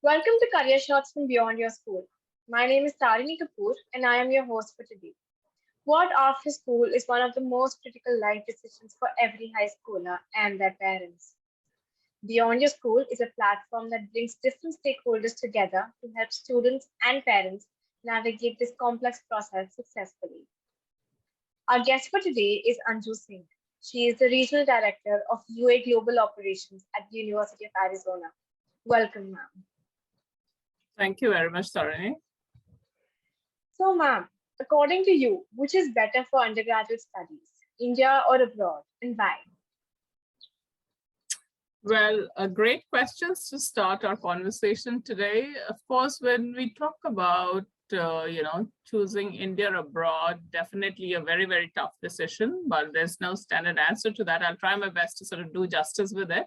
Welcome to Career Shots from Beyond Your School. My name is Tarini Kapoor and I am your host for today. What after school is one of the most critical life decisions for every high schooler and their parents. Beyond Your School is a platform that brings different stakeholders together to help students and parents navigate this complex process successfully. Our guest for today is Anju Singh. She is the Regional Director of UA Global Operations at the University of Arizona. Welcome, ma'am. Thank you very much, Tarini. So, ma'am, according to you, which is better for undergraduate studies, India or abroad, and why? Well, great questions to start our conversation today. Of course, when we talk about choosing India or abroad, definitely a very, very tough decision, but there's no standard answer to that. I'll try my best to sort of do justice with it.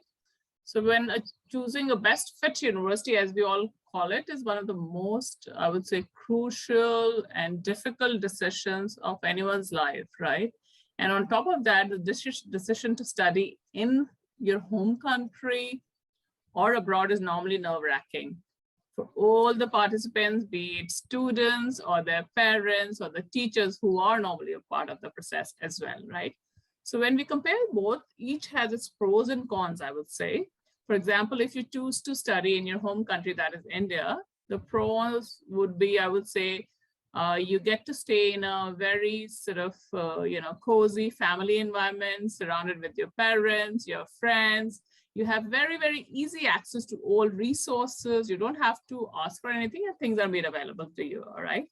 So when choosing a best fit university, as we all call it, is one of the most, I would say, crucial and difficult decisions of anyone's life, right? And on top of that, the decision to study in your home country or abroad is normally nerve-wracking for all the participants, be it students or their parents or the teachers who are normally a part of the process as well, right? So when we compare both, each has its pros and cons, I would say. For example, if you choose to study in your home country, that is India, the pros would be, I would say, you get to stay in a very sort of, cozy family environment, surrounded with your parents, your friends. You have very, very easy access to all resources. You don't have to ask for anything and things are made available to you, all right?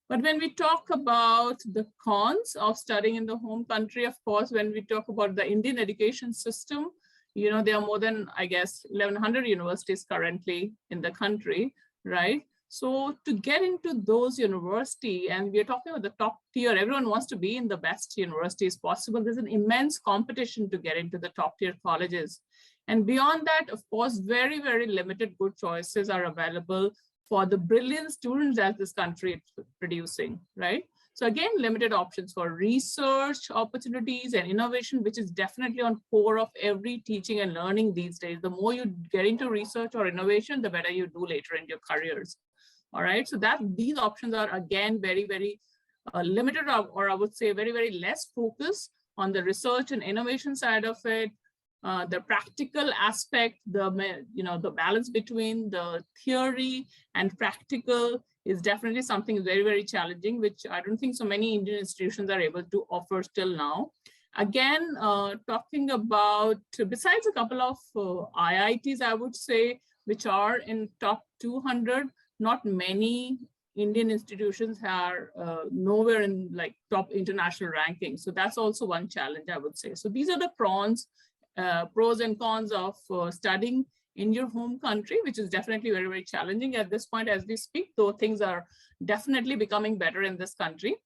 But when we talk about the cons of studying in the home country, of course, when we talk about the Indian education system, there are more than, I guess, 1,100 universities currently in the country, right? So to get into those universities, and we're talking about the top tier, everyone wants to be in the best universities possible. There's an immense competition to get into the top tier colleges. And beyond that, of course, very, very limited good choices are available for the brilliant students that this country is producing, right? So again, limited options for research opportunities and innovation, which is definitely on core of every teaching and learning these days. The more you get into research or innovation, the better you do later in your careers. All right, so that these options are again very, very limited, or I would say very, very less focus on the research and innovation side of it. The practical aspect, the balance between the theory and practical is definitely something very, very challenging, which I don't think so many Indian institutions are able to offer till now. Again, talking about, besides a couple of IITs, I would say, which are in top 200, not many Indian institutions are nowhere in like top international rankings. So that's also one challenge, I would say. So these are the pros and cons of studying in your home country, which is definitely very, very challenging at this point as we speak, though things are definitely becoming better in this country.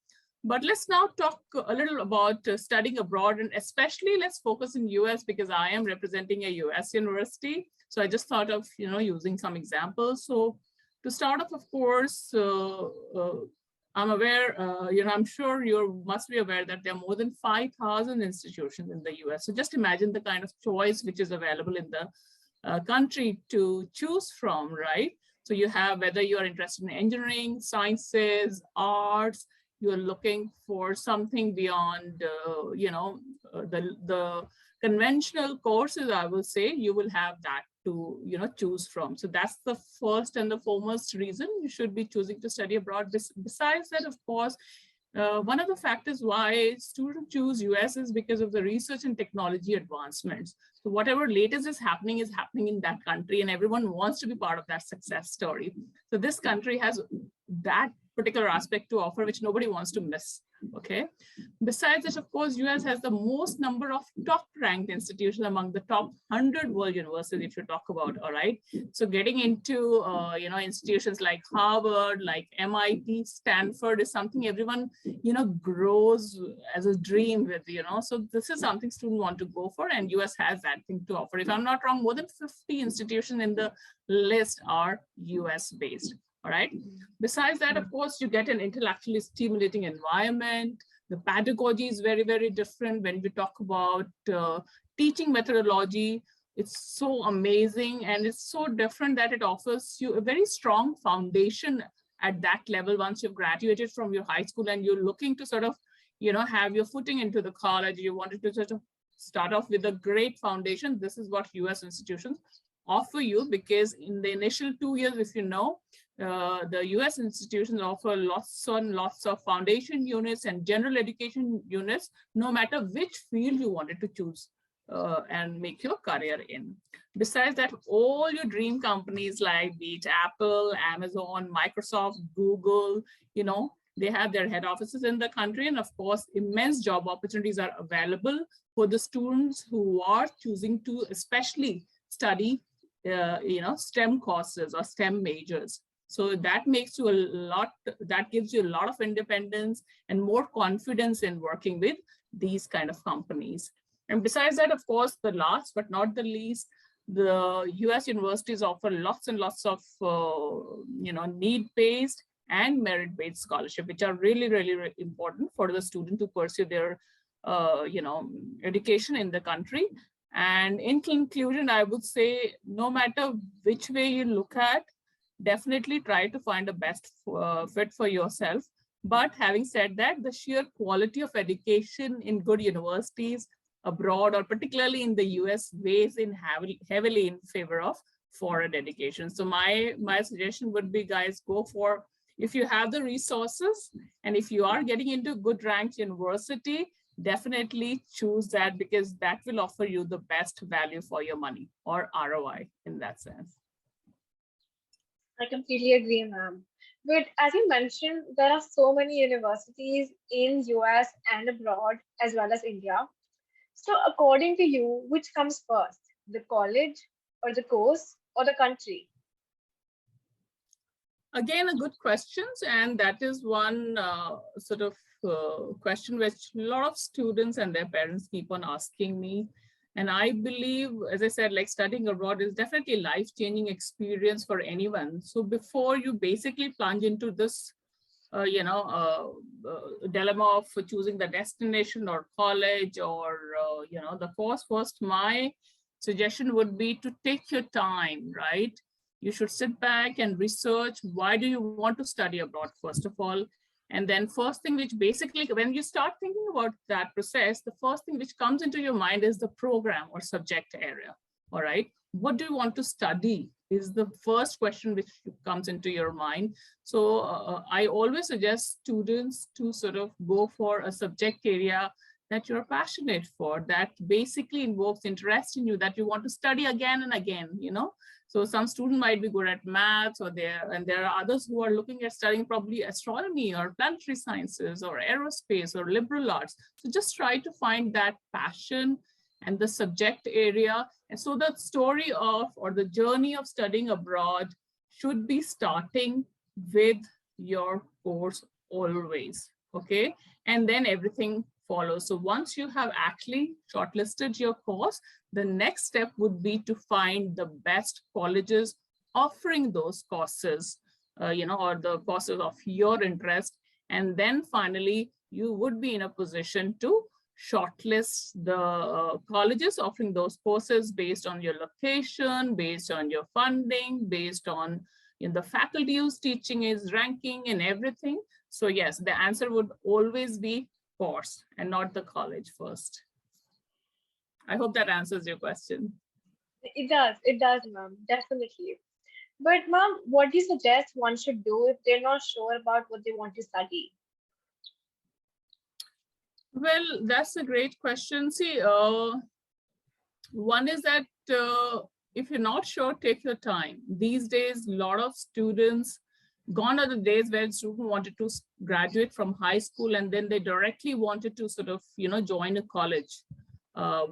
But let's now talk a little about studying abroad, and especially let's focus in US because I am representing a US university. So I just thought of, using some examples. So to start off, of course, I'm aware, I'm sure you must be aware that there are more than 5,000 institutions in the US. So just imagine the kind of choice which is available in the country to choose from, right? So you have whether you are interested in engineering, sciences, arts, you're looking for something beyond, the conventional courses, I will say, you will have that to choose from. So that's the first and the foremost reason you should be choosing to study abroad. Besides that, of course, one of the factors why students choose US is because of the research and technology advancements. So whatever latest is happening in that country, and everyone wants to be part of that success story. So this country has that particular aspect to offer, which nobody wants to miss. Okay. Besides this, of course, US has the most number of top ranked institutions among the top 100 world universities, if you talk about, all right. So getting into, institutions like Harvard, like MIT, Stanford is something everyone, grows as a dream with, so this is something students want to go for, and US has that thing to offer. If I'm not wrong, more than 50 institutions in the list are US based. All right. Besides that, of course, you get an intellectually stimulating environment. The pedagogy is very, very different when we talk about teaching methodology. It's so amazing and it's so different that it offers you a very strong foundation at that level once you've graduated from your high school and you're looking to sort of, have your footing into the college. You wanted to sort of start off with a great foundation. This is what US institutions offer you, because in the initial 2 years, if the US institutions offer lots and lots of foundation units and general education units, no matter which field you wanted to choose and make your career in. Besides that, all your dream companies like be it Apple, Amazon, Microsoft, Google, they have their head offices in the country. And of course, immense job opportunities are available for the students who are choosing to especially study, STEM courses or STEM majors. So that makes you that gives you a lot of independence and more confidence in working with these kind of companies. And besides that, of course, the last but not the least, the US universities offer lots and lots of, need-based and merit-based scholarship, which are really, really, really important for the student to pursue their, education in the country. And in conclusion, I would say, no matter which way you look at, definitely try to find the best fit for yourself. But having said that, the sheer quality of education in good universities abroad, or particularly in the US, weighs in heavily in favor of foreign education. So my suggestion would be, guys, go for, if you have the resources and if you are getting into good ranked university, definitely choose that, because that will offer you the best value for your money, or ROI in that sense. I completely agree, ma'am. But as you mentioned, there are so many universities in US and abroad as well as India. So according to you, which comes first, the college or the course or the country? Again, a good questions, and that is one sort of question which a lot of students and their parents keep on asking me. And I believe, as I said, like studying abroad is definitely a life-changing experience for anyone. So before you basically plunge into this, dilemma of choosing the destination or college or, the course first, my suggestion would be to take your time, right? You should sit back and research, why do you want to study abroad, first of all? And then first thing, which basically, when you start thinking about that process, the first thing which comes into your mind is the program or subject area, all right? What do you want to study is the first question which comes into your mind. So I always suggest students to sort of go for a subject area that you're passionate for, that basically invokes interest in you, that you want to study again and again, So some student might be good at maths, and there are others who are looking at studying probably astronomy or planetary sciences or aerospace or liberal arts. So just try to find that passion and the subject area. And so the story of, or the journey of studying abroad should be starting with your course always, okay? And then everything follows. So once you have actually shortlisted your course, the next step would be to find the best colleges offering those courses, or the courses of your interest. And then finally, you would be in a position to shortlist the colleges offering those courses based on your location, based on your funding, based on the faculty who's teaching is ranking and everything. So yes, the answer would always be course and not the college first. I hope that answers your question. It does, ma'am, definitely. But ma'am, what do you suggest one should do if they're not sure about what they want to study? Well, that's a great question. See, one is that if you're not sure, take your time. These days, a lot of students, gone are the days where students wanted to graduate from high school and then they directly wanted to sort of, join a college,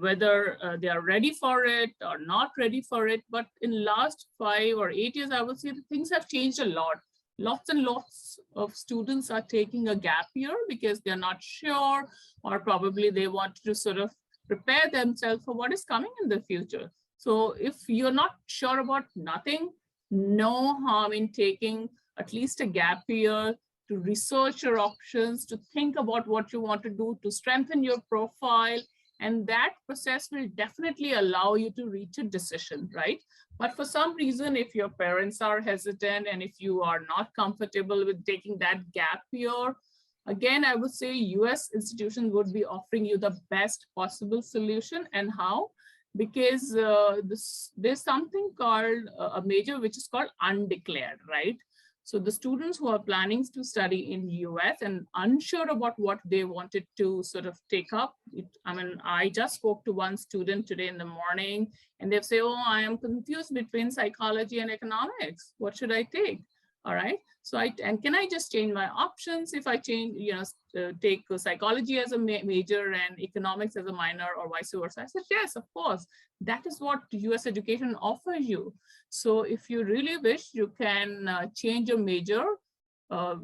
whether they are ready for it or not ready for it. But in last 5 or 8 years, I would say that things have changed a lot. Lots and lots of students are taking a gap year because they're not sure, or probably they want to sort of prepare themselves for what is coming in the future. So if you're not sure about nothing, no harm in taking at least a gap year to research your options, to think about what you want to do, to strengthen your profile, And that process will definitely allow you to reach a decision, right? But for some reason, if your parents are hesitant and if you are not comfortable with taking that gap year, again, I would say US institutions would be offering you the best possible solution. And how? Because there's something called a major which is called undeclared, right? So the students who are planning to study in US and unsure about what they wanted to sort of take up. I mean, I just spoke to one student today in the morning and they say, oh, I am confused between psychology and economics. What should I take? All right. So and can I just change my options if I change, take psychology as a major and economics as a minor or vice versa? I said, yes, of course. That is what US education offers you. So if you really wish, you can change your major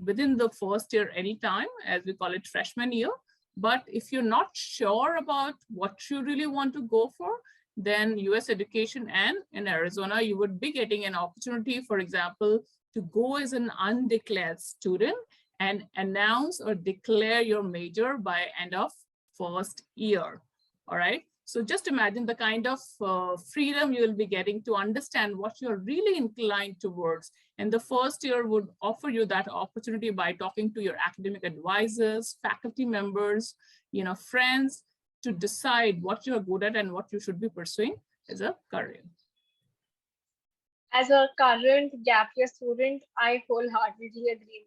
within the first year anytime, as we call it freshman year. But if you're not sure about what you really want to go for, then US education and in Arizona, you would be getting an opportunity, for example, to go as an undeclared student and announce or declare your major by end of first year. All right. So just imagine the kind of freedom you will be getting to understand what you're really inclined towards. And the first year would offer you that opportunity by talking to your academic advisors, faculty members, friends, to decide what you're good at and what you should be pursuing as a career. As a current gap year student, I wholeheartedly agree,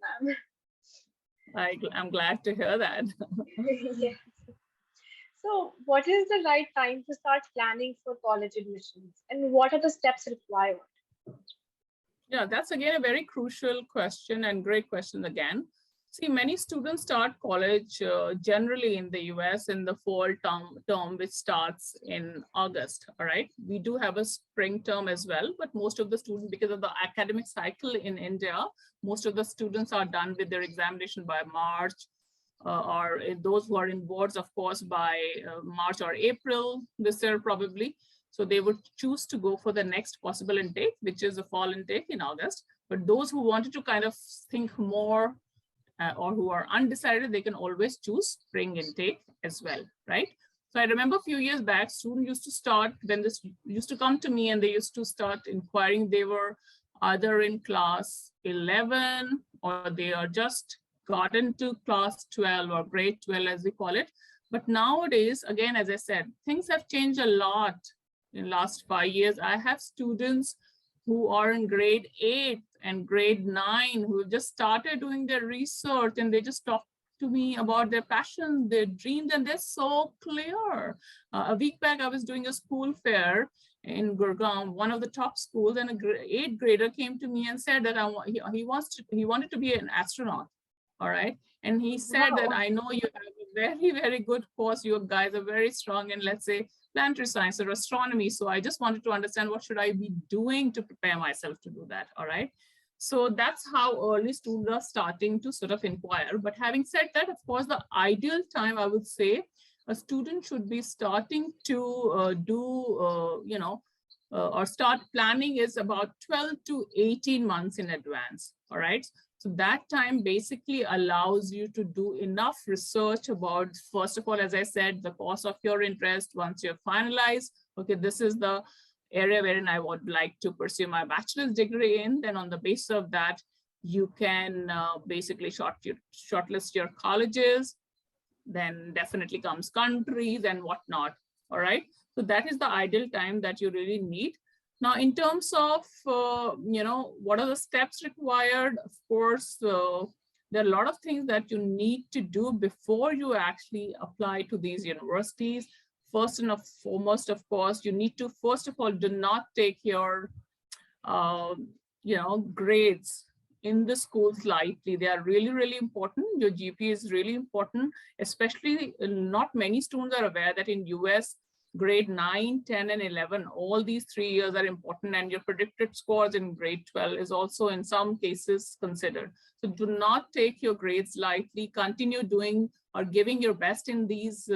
ma'am. I'm glad to hear that. Yes. So, what is the right time to start planning for college admissions, and what are the steps required? Yeah, that's again a very crucial question and great question again. See, many students start college generally in the US in the fall term, which starts in August, all right? We do have a spring term as well, but most of the students, because of the academic cycle in India, most of the students are done with their examination by March, or those who are in boards, of course, by March or April this year probably. So they would choose to go for the next possible intake, which is a fall intake in August. But those who wanted to kind of think more or who are undecided, they can always choose spring intake as well, right? So I remember a few years back, students used to start, when this used to come to me and they used to start inquiring, they were either in class 11 or they are just got into class 12 or grade 12 as we call it. But nowadays, again, as I said, things have changed a lot in the last 5 years. I have students who are in grade 8 and grade 9 who have just started doing their research and they just talk to me about their passion, their dreams, and they're so clear. A week back, I was doing a school fair in Gurgaon, one of the top schools, and an 8th grader came to me and said that he wanted to be an astronaut. All right. And he said that, I know you have a very, very good course. You guys are very strong in, let's say, planetary science or astronomy. So I just wanted to understand what should I be doing to prepare myself to do that. All right. So that's how early students are starting to sort of inquire. But having said that, of course, the ideal time, I would say, a student should be starting to or start planning is about 12 to 18 months in advance. All right. So that time basically allows you to do enough research about, first of all, as I said, the course of your interest. Once you're finalized, okay, this is the area wherein I would like to pursue my bachelor's degree in, then on the basis of that, you can basically shortlist your colleges, then definitely comes countries and whatnot, all right? So that is the ideal time that you really need. Now, in terms of, what are the steps required? Of course, there are a lot of things that you need to do before you actually apply to these universities. First and foremost, of course, you need to, first of all, do not take your, grades in the schools lightly. They are really, really important. Your GPA is really important, especially not many students are aware that in US, grade 9, 10, and 11, all these 3 years are important, and your predicted scores in grade 12 is also in some cases considered. So do not take your grades lightly. Continue doing or giving your best in these,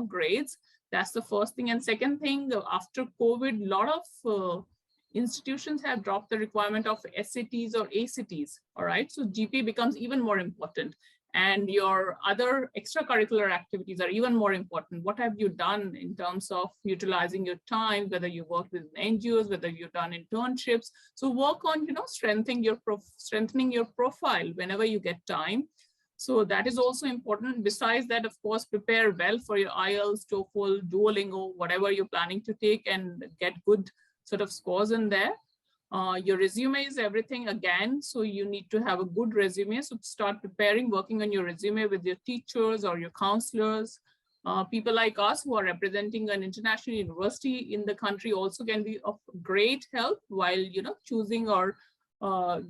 grades. That's the first thing. And second thing, after COVID, a lot of institutions have dropped the requirement of SATs or ACTs, all right? So GPA becomes even more important. and your other extracurricular activities are even more important. What have you done in terms of utilizing your time, whether you worked with NGOs, whether you've done internships? So work on, strengthening your profile whenever you get time. So that is also important. Besides that, of course, prepare well for your IELTS, TOEFL, Duolingo, whatever you're planning to take, and get good sort of scores in there. Your resume is everything again, so you need to have a good resume. So start preparing, working on your resume with your teachers or your counselors. People like us who are representing an international university in the country also can be of great help while choosing or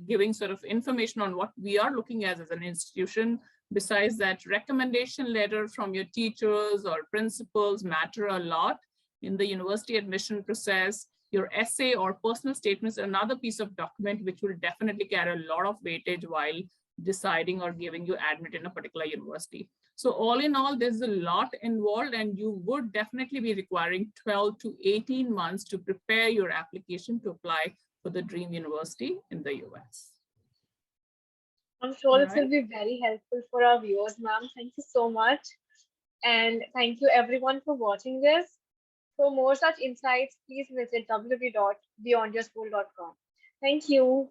giving sort of information on what we are looking at as an institution. Besides that, recommendation letter from your teachers or principals matter a lot in the university admission process. Your essay or personal statements are another piece of document which will definitely carry a lot of weightage while deciding or giving you admit in a particular university. So all in all, there's a lot involved, and you would definitely be requiring 12 to 18 months to prepare your application to apply for the dream university in the US. I'm sure All this will right. be very helpful for our viewers, ma'am. Thank you so much. And thank you everyone for watching this. For more such insights, please visit www.beyondyourschool.com. Thank you.